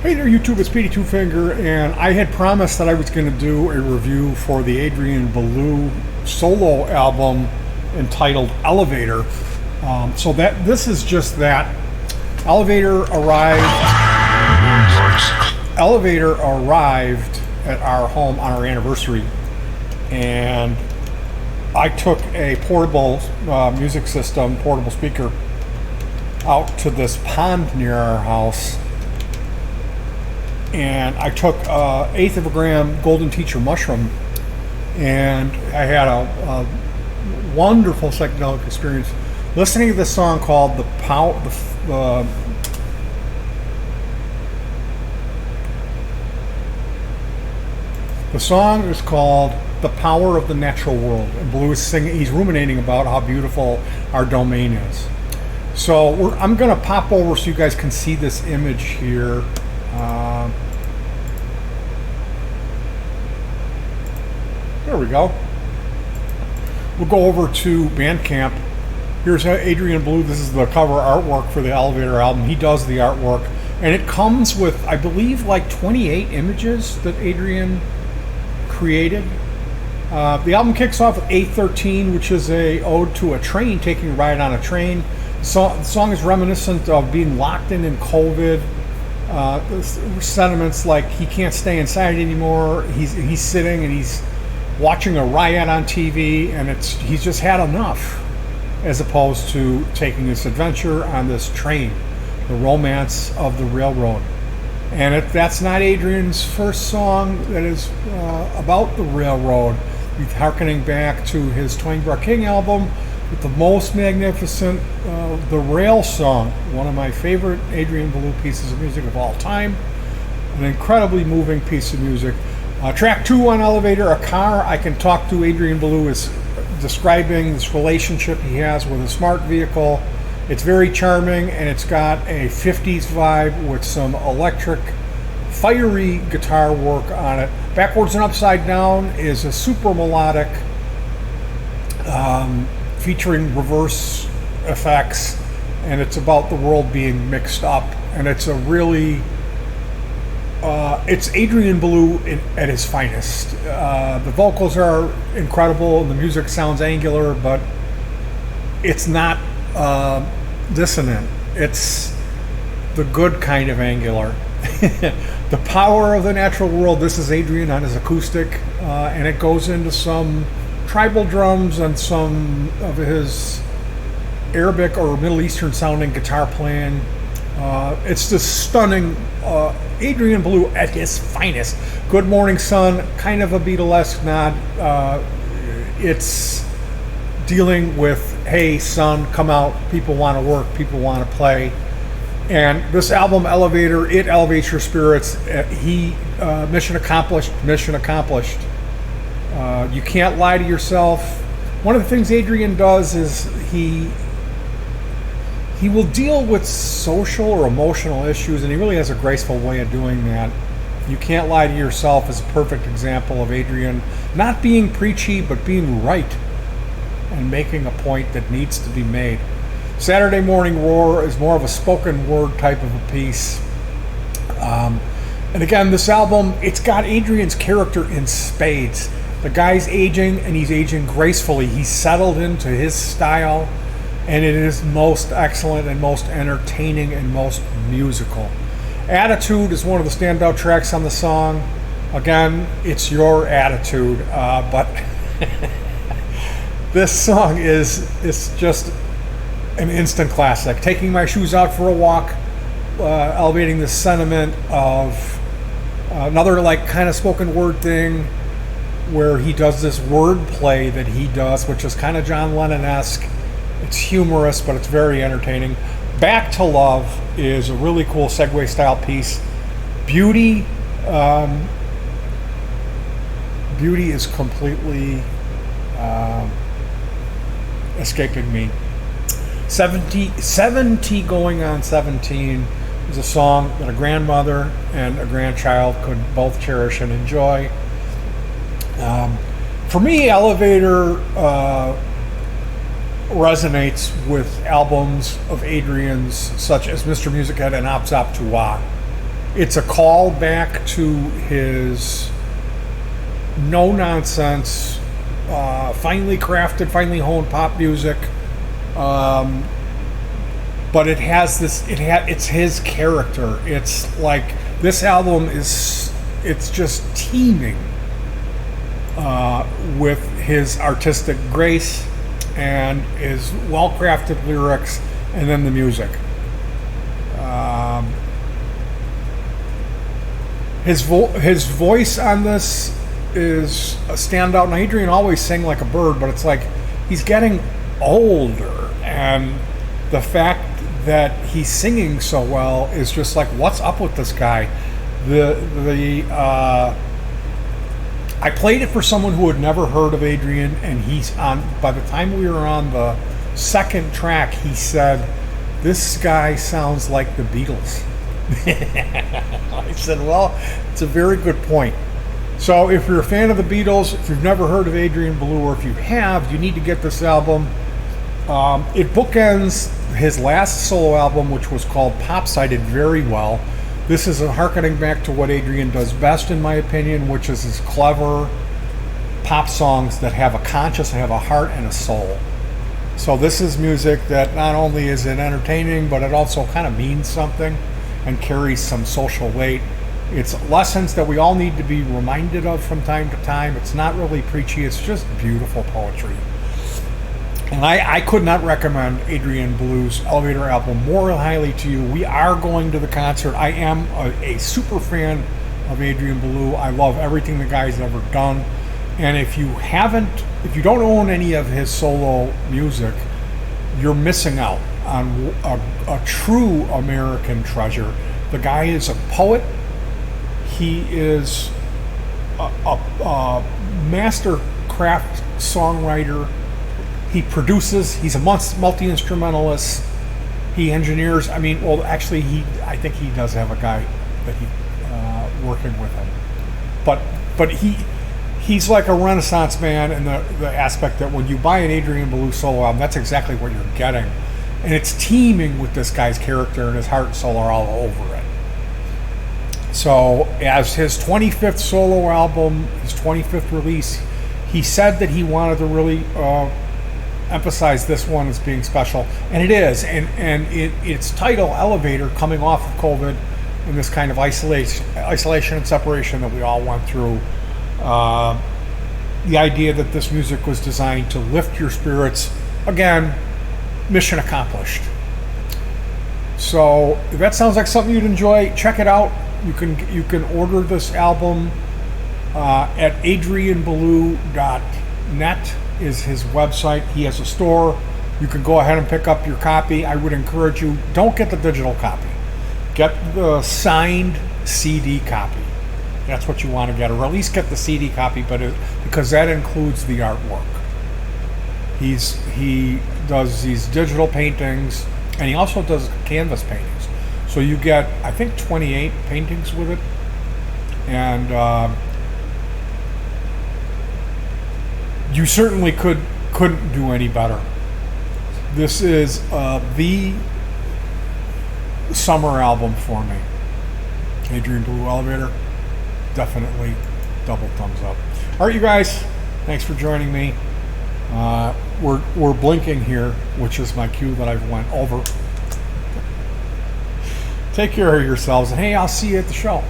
Hey there YouTube, it's Petey Two Finger, and I had promised that I was going to do a review for the Adrian Belew solo album entitled Elevator. So that this is just that. Elevator arrived at our home on our anniversary, and I took a portable music system, portable speaker, out to this pond near our house, and I took an eighth of a gram golden teacher mushroom, and I had a wonderful psychedelic experience listening to this song called the song is called "The Power of the Natural World," and Belew is singing. He's ruminating about how beautiful our domain is. So I'm going to pop over so you guys can see this image here. There we go. We'll go over to Bandcamp. Here's Adrian Belew. This is the cover artwork for the Elevator album. He does the artwork, and it comes with, I believe, like 28 images that Adrian created. The album kicks off with 813, which is a ode to a train, taking a ride on a train. The song is reminiscent of being locked in COVID. Sentiments like he can't stay inside anymore. He's sitting and he's watching a riot on TV, and he's just had enough, as opposed to taking this adventure on this train, the romance of the railroad. And that's not Adrian's first song that is about the railroad. He's harkening back to his Twain Brook King album with the most magnificent The Rail Song, one of my favorite Adrian Belew pieces of music of all time. An incredibly moving piece of music. Track 2 on Elevator, A Car I Can Talk To. Adrian Belew is describing this relationship he has with a smart vehicle. It's very charming, and it's got a 50s vibe with some electric, fiery guitar work on it. Backwards and Upside Down is a super melodic, featuring reverse effects, and it's about the world being mixed up, and it's a really it's Adrian Belew at his finest. The vocals are incredible, and the music sounds angular, but it's not dissonant. It's the good kind of angular. The Power of the Natural World. This is Adrian on his acoustic, and it goes into some tribal drums and some of his Arabic or Middle Eastern sounding guitar playing. It's just stunning. Adrian Belew at his finest. Good Morning Sun, kind of a Beatlesque nod. It's dealing with, hey son, come out, people want to work, people want to play. And this album, Elevator, it elevates your spirits. Mission accomplished, mission accomplished. You can't lie to yourself. One of the things Adrian does is he will deal with social or emotional issues, and he really has a graceful way of doing that. You Can't Lie to Yourself is a perfect example of Adrian not being preachy, but being right and making a point that needs to be made. Saturday Morning Roar is more of a spoken word type of a piece. And again, this album, it's got Adrian's character in spades. The guy's aging, and he's aging gracefully. He's settled into his style, and it is most excellent and most entertaining and most musical. Attitude is one of the standout tracks on the song. Again, it's your attitude, but this song is just an instant classic. Taking My Shoes Out for a Walk, elevating the sentiment of another like kind of spoken word thing where he does this word play that he does, which is kind of John Lennon-esque. It's humorous, but it's very entertaining. Back to Love is a really cool segue style piece. Beauty is completely escaping me. 70 Going on 17 is a song that a grandmother and a grandchild could both cherish and enjoy. For me, Elevator resonates with albums of Adrian's such as Mr. Musichead and Op Zop Tuwa. It's a call back to his no nonsense, finely crafted, finely honed pop music. But it has this. It's his character. It's like this album is. It's just teeming with his artistic grace and his well-crafted lyrics, and then the music. His voice on this is a standout. And Adrian always sang like a bird, but it's like he's getting older, and the fact that he's singing so well is just like, what's up with this guy? I played it for someone who had never heard of Adrian, and he's on. By the time we were on the second track, he said, "This guy sounds like the Beatles." I said, "Well, it's a very good point." So, if you're a fan of the Beatles, if you've never heard of Adrian Belew, or if you have, you need to get this album. It bookends his last solo album, which was called Popsided, very well. This is a harkening back to what Adrian does best, in my opinion, which is his clever pop songs that have a conscience, have a heart, and a soul. So this is music that not only is it entertaining, but it also kind of means something and carries some social weight. It's lessons that we all need to be reminded of from time to time. It's not really preachy, it's just beautiful poetry. And I could not recommend Adrian Belew's Elevator album more highly to you. We are going to the concert. I am a super fan of Adrian Belew. I love everything the guy's ever done. And if you don't own any of his solo music, you're missing out on a true American treasure. The guy is a poet. He is a master craft songwriter. He produces. He's a multi-instrumentalist. He engineers. I think he does have a guy that he working with him. But he's like a Renaissance man in the aspect that when you buy an Adrian Belew solo album, that's exactly what you're getting, and it's teeming with this guy's character, and his heart and soul are all over it. So, as his 25th solo album, his 25th release, he said that he wanted to really emphasize this one as being special, and it is. And its title, Elevator, coming off of COVID and this kind of isolation and separation that we all went through. The idea that this music was designed to lift your spirits, again, mission accomplished. So if that sounds like something you'd enjoy, check it out. You can order this album at adrianbelew.net is his website. He has a store. You can go ahead and pick up your copy. I would encourage you, don't get the digital copy. Get the signed CD copy. That's what you want to get, or at least get the CD copy, because that includes the artwork. He does these digital paintings, and he also does canvas paintings. So you get, I think, 28 paintings with it, and you certainly couldn't do any better. This is the summer album for me. Adrian Belew, Elevator. Definitely double thumbs up. All right, you guys, thanks for joining me. We're blinking here, which is my cue that I've went over. Take care of yourselves, and hey, I'll see you at the show.